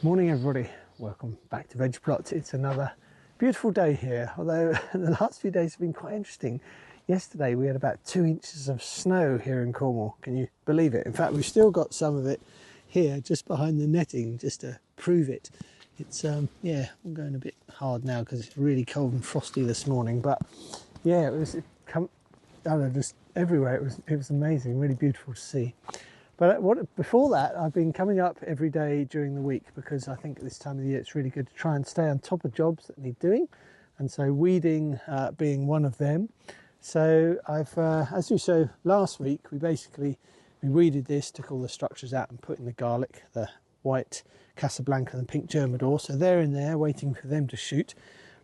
Morning everybody, welcome back to Veg Clipart. It's another beautiful day here, although the last few days have been quite interesting. Yesterday we had about 2 inches of snow here in Cornwall, can you believe it? In fact, we've still got some of it here just behind the netting just to prove it. It's yeah, I'm going a bit hard now because it's really cold and frosty this morning, but yeah, I don't know, just everywhere. It was amazing, really beautiful to see. But before that, I've been coming up every day during the week because I think at this time of the year it's really good to try and stay on top of jobs that need doing, and so weeding being one of them. So I've, as you saw last week, we weeded this, took all the structures out and put in the garlic, the white Casablanca and pink Germador. So they're in there waiting for them to shoot.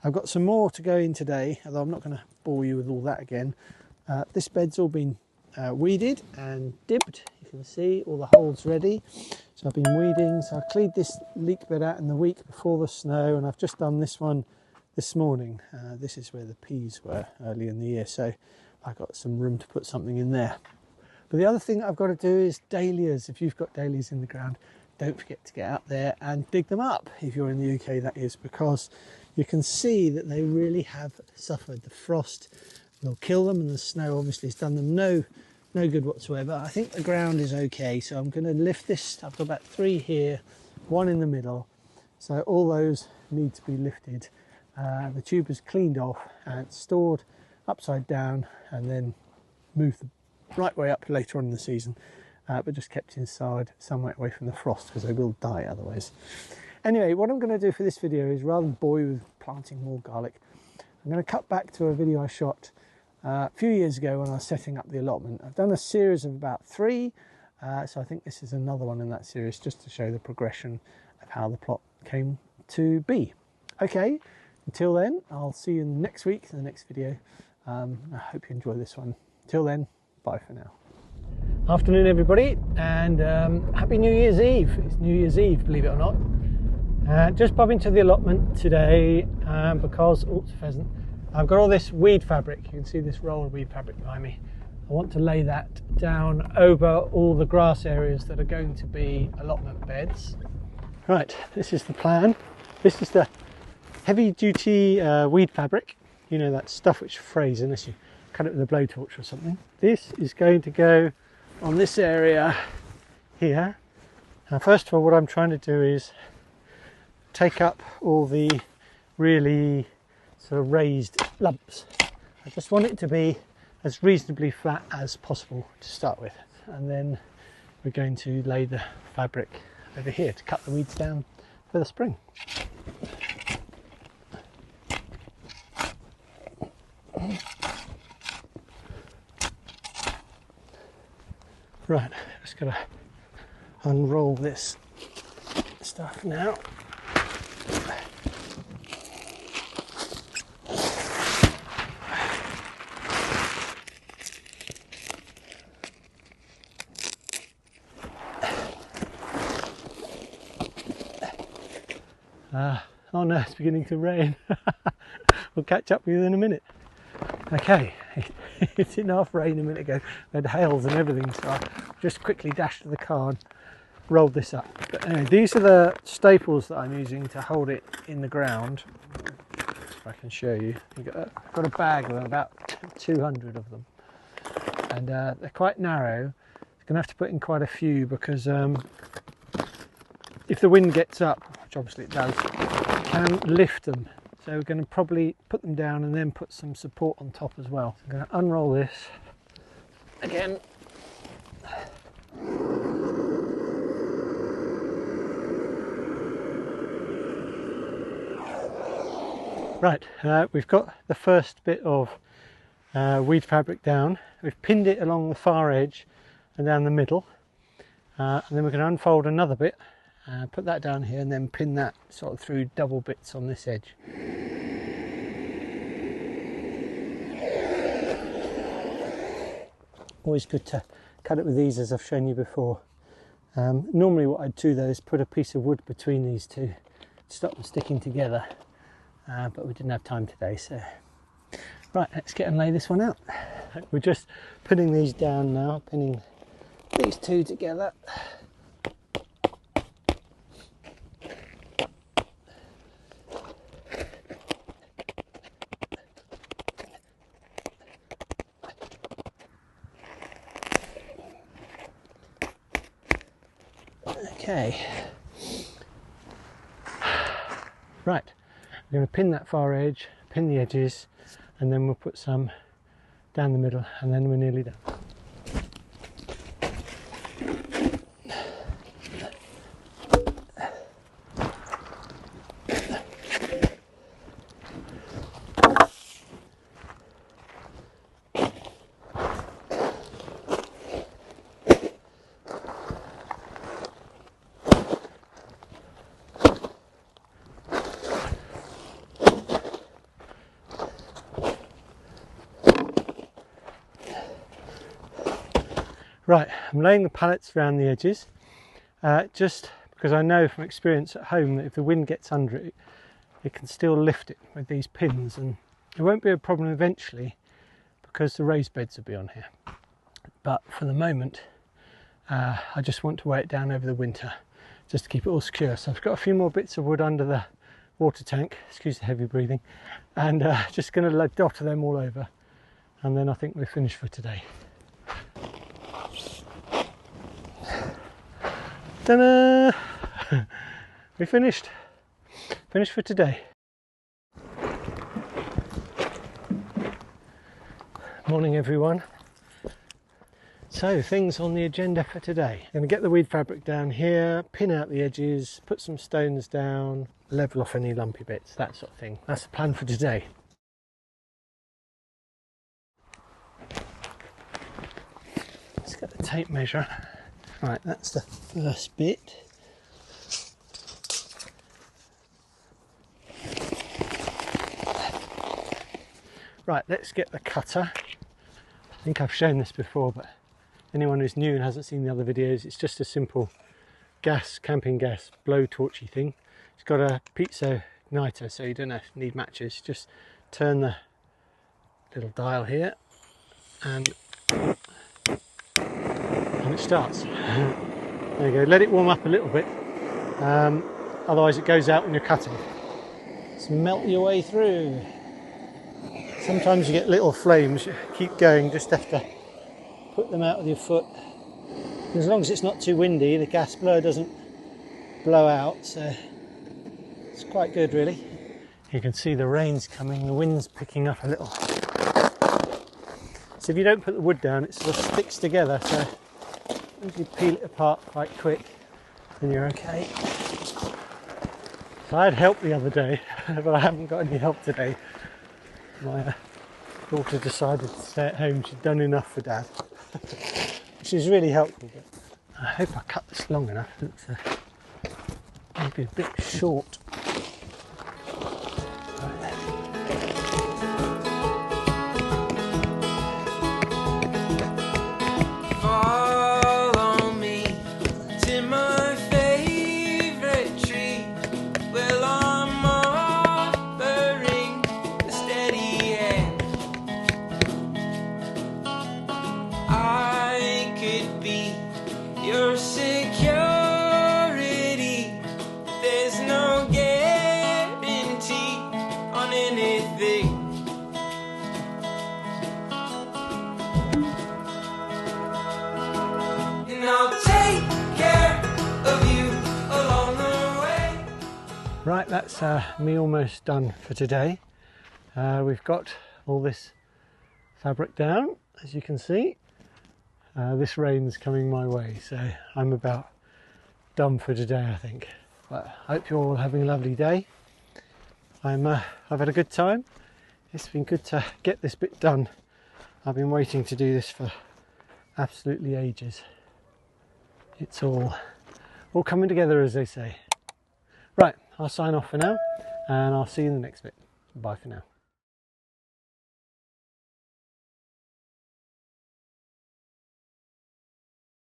I've got some more to go in today, although I'm not going to bore you with all that again. This bed's all been weeded and dibbed. You can see all the holes ready. So I've been weeding. So I cleaned this leek bed out in the week before the snow, and I've just done this one this morning. This is where the peas were early in the year, so I've got some room to put something in there. But the other thing that I've got to do is dahlias. If you've got dahlias in the ground, don't forget to get out there and dig them up. If you're in the UK, that is, because you can see that they really have suffered. The frost will kill them, and the snow obviously has done them no good whatsoever. I think the ground is okay, so I'm going to lift this. I've got about 3 here, 1 in the middle, so all those need to be lifted. The tube is cleaned off and stored upside down, and then moved the right way up later on in the season, but just kept inside somewhere away from the frost because they will die otherwise. Anyway, what I'm going to do for this video is, rather than bore you with planting more garlic, I'm going to cut back to a video I shot a few years ago when I was setting up the allotment. I've done a series of about 3, so I think this is another one in that series, just to show the progression of how the plot came to be. Okay, until then, I'll see you next week in the next video. I hope you enjoy this one. Till then, bye for now. Afternoon everybody, and Happy New Year's Eve. It's New Year's Eve, believe it or not. Just bobbing to the allotment today because, oops, pheasant. I've got all this weed fabric. You can see this roll of weed fabric behind me. I want to lay that down over all the grass areas that are going to be allotment beds. Right, this is the plan. This is the heavy duty weed fabric. You know, that stuff which frays unless you cut it with a blowtorch or something. This is going to go on this area here. Now, first of all, what I'm trying to do is take up all the really sort of raised lumps. I just want it to be as reasonably flat as possible to start with, and then we're going to lay the fabric over here to cut the weeds down for the spring. Right, just gotta unroll this stuff now. Oh no, it's beginning to rain. We'll catch up with you in a minute. Okay, it didn't half rain a minute ago. We had hails and everything, so I just quickly dashed to the car and rolled this up. But anyway, these are the staples that I'm using to hold it in the ground. If I can show you. I've got a bag of them, about 200 of them. And they're quite narrow. I'm going to have to put in quite a few because if the wind gets up, which obviously it does, it can lift them. So we're going to probably put them down and then put some support on top as well. So I'm going to unroll this again. Right, we've got the first bit of weed fabric down. We've pinned it along the far edge and down the middle. And then we're going to unfold another bit, put that down here, and then pin that sort of through double bits on this edge. Always good to cut it with these, as I've shown you before. Normally what I'd do though is put a piece of wood between these two to stop them sticking together, but we didn't have time today, so right, let's get and lay this one out. We're just putting these down now, pinning these two together. Okay. Right, we're going to pin that far edge, pin the edges, and then we'll put some down the middle, and then we're nearly done. Right, I'm laying the pallets around the edges, just because I know from experience at home that if the wind gets under it, it can still lift it with these pins, and it won't be a problem eventually because the raised beds will be on here. But for the moment, I just want to weigh it down over the winter just to keep it all secure. So I've got a few more bits of wood under the water tank, excuse the heavy breathing, and just going to dot them all over, and then I think we're finished for today. Ta-da! We finished for today. Morning everyone. So things on the agenda for today. I'm going to get the weed fabric down here, pin out the edges, put some stones down, level off any lumpy bits, that sort of thing. That's the plan for today. Let's get the tape measure. Right, that's the first bit. Right, let's get the cutter. I think I've shown this before, but anyone who's new and hasn't seen the other videos, it's just a simple camping gas blow torchy thing. It's got a piezo igniter, so you don't need matches. Just turn the little dial here and it starts. There you go, let it warm up a little bit, otherwise it goes out when you're cutting. Just melt your way through. Sometimes you get little flames, you keep going, just have to put them out with your foot. As long as it's not too windy, the gas blower doesn't blow out, so it's quite good really. You can see the rain's coming, the wind's picking up a little. So if you don't put the wood down, it sort of sticks together, so if you peel it apart quite quick, then you're okay. So I had help the other day, but I haven't got any help today. My daughter decided to stay at home. She'd done enough for Dad, which is really helpful. But I hope I cut this long enough. It's maybe a bit short. Right, that's me almost done for today. We've got all this fabric down, as you can see. This rain's coming my way, so I'm about done for today, I think. But I hope you're all having a lovely day. I've had a good time. It's been good to get this bit done. I've been waiting to do this for absolutely ages. It's all coming together, as they say. Right, I'll sign off for now, and I'll see you in the next bit. Bye for now.